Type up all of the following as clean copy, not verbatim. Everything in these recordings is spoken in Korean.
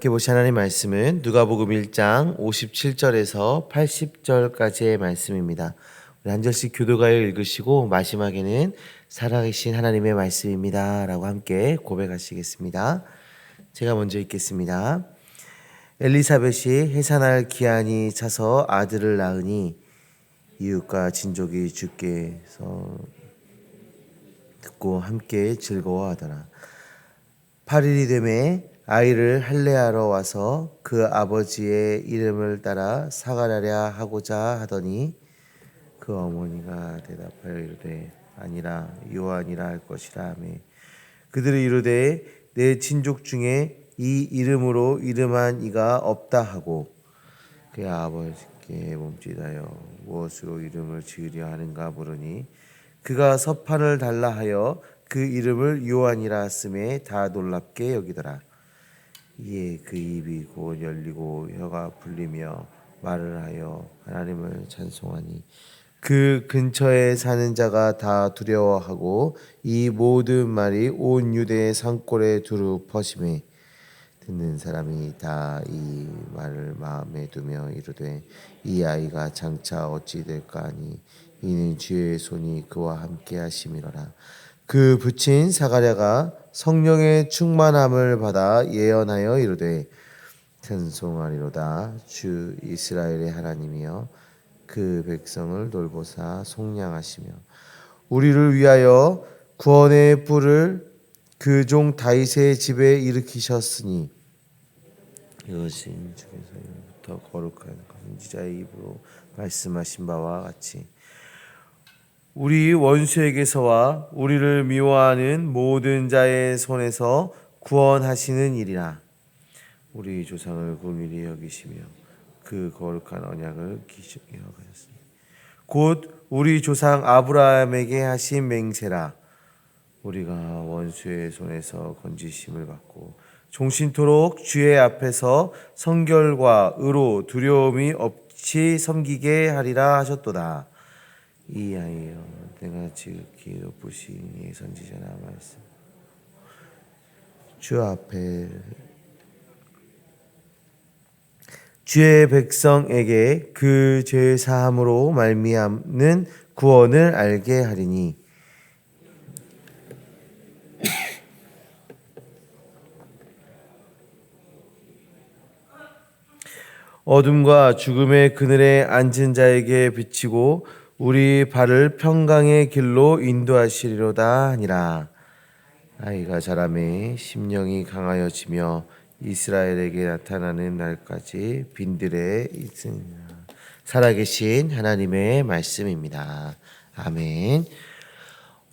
함께 보신 하나님 말씀은 누가복음 1장 57절에서 80절까지의 말씀입니다. 우리 한 절씩 교도가요 읽으시고 마지막에는 살아계신 하나님의 말씀입니다 라고 함께 고백하시겠습니다. 제가 먼저 읽겠습니다. 엘리사벳이 해산할 기한이 차서 아들을 낳으니 이웃과 친족이 주께서 듣고 함께 즐거워하더라. 8일이 되매 아이를 할례하러 와서 그 아버지의 이름을 따라 사가랴 하고자 하더니 그 어머니가 대답하여 이르되 아니라 요한이라 할 것이라 하며 그들이 이르되 내 친족 중에 이 이름으로 이름한 이가 없다 하고 그의 아버지께 몸짓하여 무엇으로 이름을 지으려 하는가 물으니 그가 서판을 달라 하여 그 이름을 요한이라 쓰매 다 놀랍게 여기더라. 이에 그 입이 곧 열리고 혀가 풀리며 말을 하여 하나님을 찬송하니 그 근처에 사는 자가 다 두려워하고 이 모든 말이 온 유대의 산골에 두루 퍼지매 듣는 사람이 다 이 말을 마음에 두며 이르되 이 아이가 장차 어찌 될까 하니 이는 주의 손이 그와 함께 하심이로라. 그 붙인 사가랴가 성령의 충만함을 받아 예언하여 이르되 찬송하리로다. 주 이스라엘의 하나님이여 그 백성을 돌보사 속량하시며 우리를 위하여 구원의 뿔을 그 종 다윗의 집에 일으키셨으니 이것은 주께서부터 거룩한 선지자의 입으로 말씀하신 바와 같이 우리 원수에게서와 우리를 미워하는 모든 자의 손에서 구원하시는 일이라. 우리 조상을 긍휼히 여기시며 그 거룩한 언약을 기억하셨으니 곧 우리 조상 아브라함에게 하신 맹세라. 우리가 원수의 손에서 건지심을 받고 종신토록 주의 앞에서 성결과 의로 두려움이 없이 섬기게 하리라 하셨도다. 이 아이여 내가 지극히 높으신 이 선지자나 말씀 주 앞에 주의 백성에게 그 죄 사함으로 말미암는 구원을 알게 하리니 어둠과 죽음의 그늘에 앉은 자에게 비치고 우리 발을 평강의 길로 인도하시리로다 하니라. 아이가 자라매 심령이 강하여지며 이스라엘에게 나타나는 날까지 빈들에 있으리라. 살아계신 하나님의 말씀입니다. 아멘.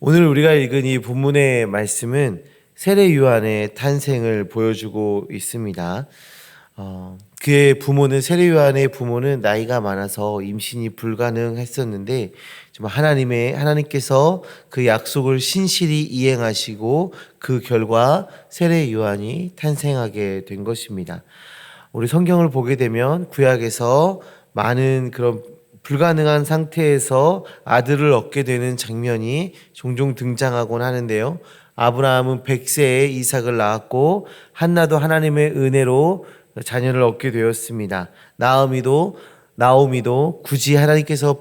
오늘 우리가 읽은 이 본문의 말씀은 세례 요한의 탄생을 보여주고 있습니다. 그의 부모는 세례 요한의 부모는 나이가 많아서 임신이 불가능했었는데 하나님께서 그 약속을 신실히 이행하시고 그 결과 세례 요한이 탄생하게 된 것입니다. 우리 성경을 보게 되면 구약에서 많은 그런 불가능한 상태에서 아들을 얻게 되는 장면이 종종 등장하곤 하는데요. 아브라함은 100세에 이삭을 낳았고 한나도 하나님의 은혜로 자녀를 얻게 되었습니다. 나오미도 굳이 하나님께서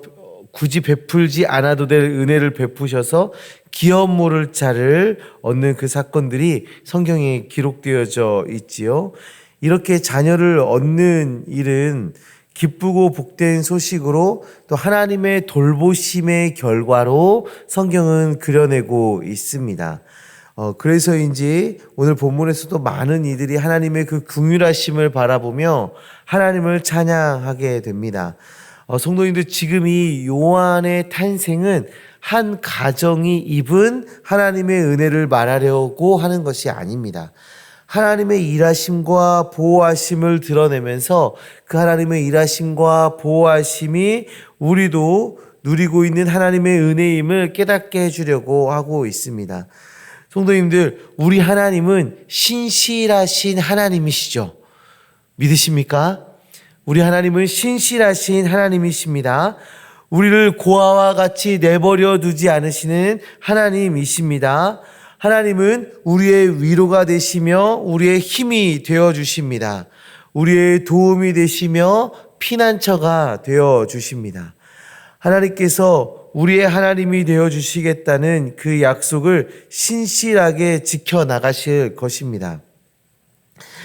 베풀지 않아도 될 은혜를 베푸셔서 기업 모를 자를 얻는 그 사건들이 성경에 기록되어져 있지요. 이렇게 자녀를 얻는 일은 기쁘고 복된 소식으로 또 하나님의 돌보심의 결과로 성경은 그려내고 있습니다. 그래서인지 오늘 본문에서도 많은 이들이 하나님의 그 긍휼하심을 바라보며 하나님을 찬양하게 됩니다. 성도님들 지금 이 요한의 탄생은 한 가정이 입은 하나님의 은혜를 말하려고 하는 것이 아닙니다. 하나님의 일하심과 보호하심을 드러내면서 그 하나님의 일하심과 보호하심이 우리도 누리고 있는 하나님의 은혜임을 깨닫게 해주려고 하고 있습니다. 성도님들, 우리 하나님은 신실하신 하나님이시죠. 믿으십니까? 우리 하나님은 신실하신 하나님이십니다. 우리를 고아와 같이 내버려 두지 않으시는 하나님이십니다. 하나님은 우리의 위로가 되시며 우리의 힘이 되어 주십니다. 우리의 도움이 되시며 피난처가 되어 주십니다. 하나님께서 우리의 하나님이 되어 주시겠다는 그 약속을 신실하게 지켜 나가실 것입니다.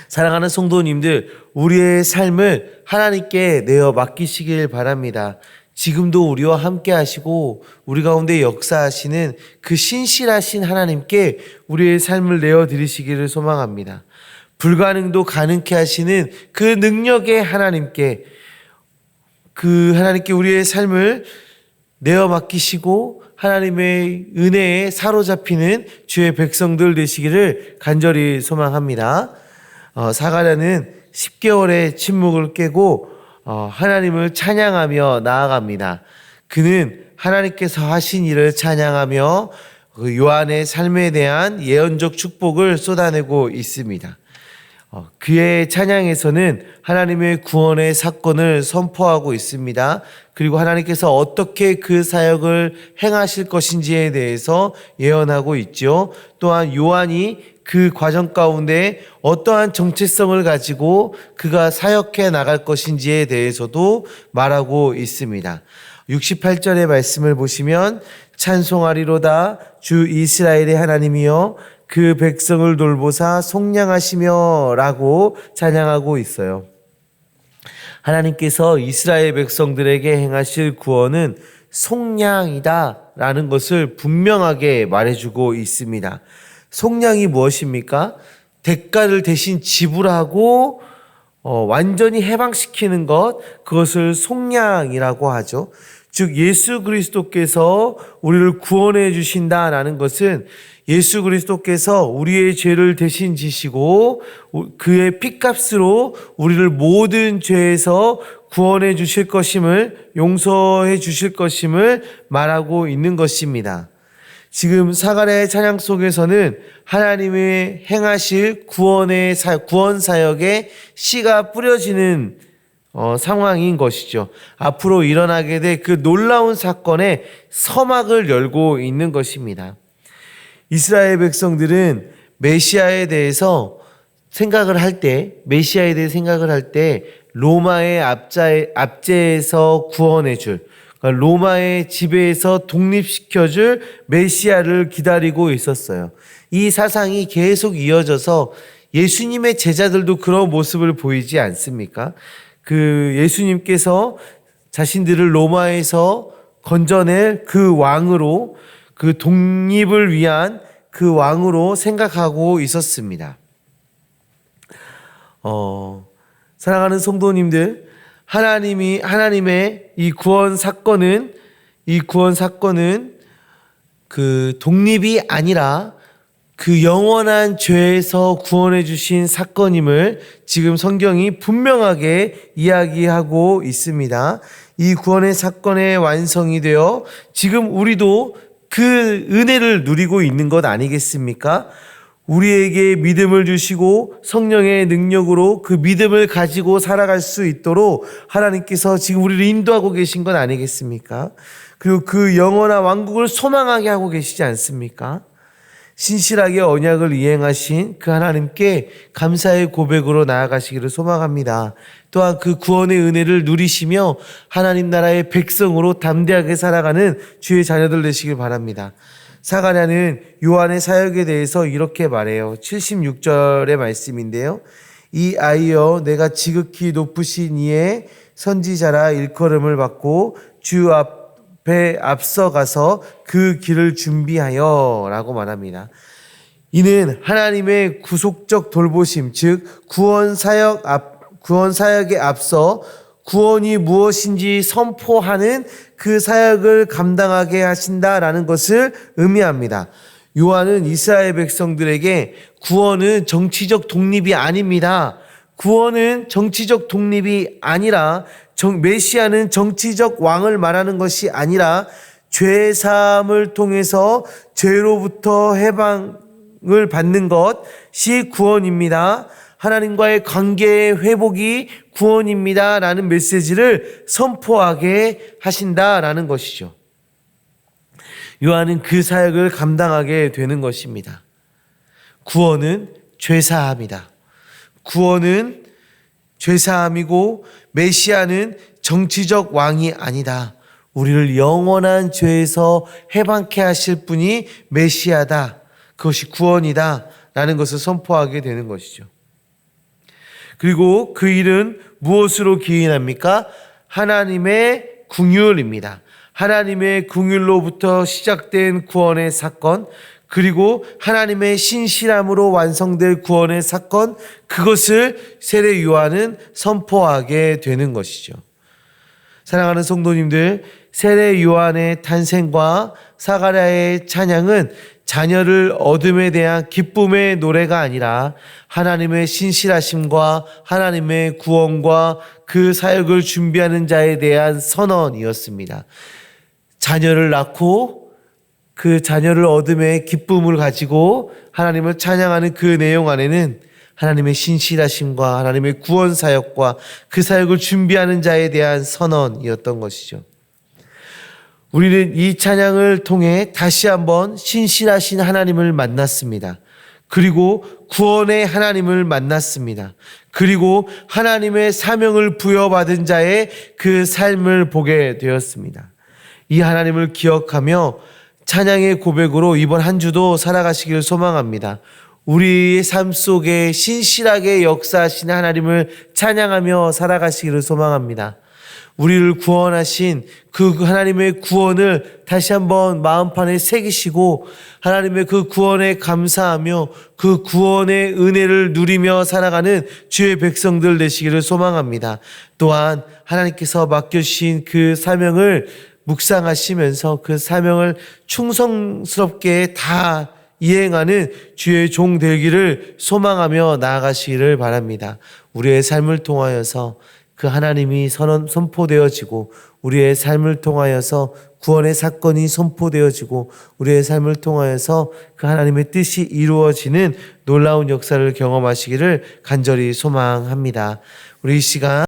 사랑하는 성도님들, 우리의 삶을 하나님께 내어 맡기시길 바랍니다. 지금도 우리와 함께 하시고 우리 가운데 역사하시는 그 신실하신 하나님께 우리의 삶을 내어 드리시기를 소망합니다. 불가능도 가능케 하시는 그 능력의 하나님께, 그 하나님께 우리의 삶을 내어 맡기시고 하나님의 은혜에 사로잡히는 주의 백성들 되시기를 간절히 소망합니다. 사가랴는 10개월의 침묵을 깨고 하나님을 찬양하며 나아갑니다. 그는 하나님께서 하신 일을 찬양하며 그 요한의 삶에 대한 예언적 축복을 쏟아내고 있습니다. 그의 찬양에서는 하나님의 구원의 사건을 선포하고 있습니다. 그리고 하나님께서 어떻게 그 사역을 행하실 것인지에 대해서 예언하고 있죠. 또한 요한이 그 과정 가운데 어떠한 정체성을 가지고 그가 사역해 나갈 것인지에 대해서도 말하고 있습니다. 68절의 말씀을 보시면 찬송하리로다 주 이스라엘의 하나님이여 그 백성을 돌보사 속량하시며 라고 찬양하고 있어요. 하나님께서 이스라엘 백성들에게 행하실 구원은 속량이다 라는 것을 분명하게 말해주고 있습니다. 속량이 무엇입니까? 대가를 대신 지불하고 완전히 해방시키는 것, 그것을 속량이라고 하죠. 즉 예수 그리스도께서 우리를 구원해 주신다라는 것은 예수 그리스도께서 우리의 죄를 대신 지시고 그의 피값으로 우리를 모든 죄에서 구원해 주실 것임을, 용서해 주실 것임을 말하고 있는 것입니다. 지금 사가랴의 찬양 속에서는 하나님의 행하실 구원 사역에 씨가 뿌려지는 상황인 것이죠. 앞으로 일어나게 될 그 놀라운 사건의 서막을 열고 있는 것입니다. 이스라엘 백성들은 메시아에 대해 생각을 할 때 로마의 압제에서 구원해줄, 로마의 지배에서 독립시켜줄 메시아를 기다리고 있었어요. 이 사상이 계속 이어져서 예수님의 제자들도 그런 모습을 보이지 않습니까? 그 예수님께서 자신들을 로마에서 건져낼 그 왕으로, 그 독립을 위한 그 왕으로 생각하고 있었습니다. 사랑하는 성도님들, 하나님의 이 구원 사건은 그 독립이 아니라 그 영원한 죄에서 구원해 주신 사건임을 지금 성경이 분명하게 이야기하고 있습니다. 이 구원의 사건의 완성이 되어 지금 우리도 그 은혜를 누리고 있는 것 아니겠습니까? 우리에게 믿음을 주시고 성령의 능력으로 그 믿음을 가지고 살아갈 수 있도록 하나님께서 지금 우리를 인도하고 계신 것 아니겠습니까? 그리고 그 영원한 왕국을 소망하게 하고 계시지 않습니까? 신실하게 언약을 이행하신 그 하나님께 감사의 고백으로 나아가시기를 소망합니다. 또한 그 구원의 은혜를 누리시며 하나님 나라의 백성으로 담대하게 살아가는 주의 자녀들 되시길 바랍니다. 사가랴는 요한의 사역에 대해서 이렇게 말해요. 76절의 말씀인데요. 이 아이여 내가 지극히 높으신 이의 선지자라 일컬음을 받고 주 앞에 앞서가서 그 길을 준비하여 라고 말합니다. 이는 하나님의 구속적 돌보심, 즉 구원 사역에 앞서 구원이 무엇인지 선포하는 그 사역을 감당하게 하신다라는 것을 의미합니다. 요한은 이스라엘 백성들에게 구원은 정치적 독립이 아닙니다. 구원은 정치적 독립이 아니라 메시아는 정치적 왕을 말하는 것이 아니라 죄 사함을 통해서 죄로부터 해방을 받는 것이 구원입니다. 하나님과의 관계의 회복이 구원입니다 라는 메시지를 선포하게 하신다라는 것이죠. 요한은 그 사역을 감당하게 되는 것입니다. 구원은 죄사함이다. 구원은 죄사함이고 메시아는 정치적 왕이 아니다. 우리를 영원한 죄에서 해방케 하실 분이 메시아다. 그것이 구원이다. 라는 것을 선포하게 되는 것이죠. 그리고 그 일은 무엇으로 기인합니까? 하나님의 긍휼입니다. 하나님의 긍휼로부터 시작된 구원의 사건, 그리고 하나님의 신실함으로 완성될 구원의 사건, 그것을 세례 요한은 선포하게 되는 것이죠. 사랑하는 성도님들, 세례 요한의 탄생과 사가랴의 찬양은 자녀를 얻음에 대한 기쁨의 노래가 아니라 하나님의 신실하심과 하나님의 구원과 그 사역을 준비하는 자에 대한 선언이었습니다. 자녀를 낳고 그 자녀를 얻음의 기쁨을 가지고 하나님을 찬양하는 그 내용 안에는 하나님의 신실하심과 하나님의 구원 사역과 그 사역을 준비하는 자에 대한 선언이었던 것이죠. 우리는 이 찬양을 통해 다시 한번 신실하신 하나님을 만났습니다. 그리고 구원의 하나님을 만났습니다. 그리고 하나님의 사명을 부여받은 자의 그 삶을 보게 되었습니다. 이 하나님을 기억하며 찬양의 고백으로 이번 한 주도 살아가시기를 소망합니다. 우리의 삶 속에 신실하게 역사하신 하나님을 찬양하며 살아가시기를 소망합니다. 우리를 구원하신 그 하나님의 구원을 다시 한번 마음판에 새기시고 하나님의 그 구원에 감사하며 그 구원의 은혜를 누리며 살아가는 주의 백성들 되시기를 소망합니다. 또한 하나님께서 맡겨주신 그 사명을 묵상하시면서 그 사명을 충성스럽게 다 이행하는 주의 종 되기를 소망하며 나아가시기를 바랍니다. 우리의 삶을 통하여서 그 하나님이 선포되어지고 우리의 삶을 통하여서 구원의 사건이 선포되어지고 우리의 삶을 통하여서 그 하나님의 뜻이 이루어지는 놀라운 역사를 경험하시기를 간절히 소망합니다. 우리 이 시간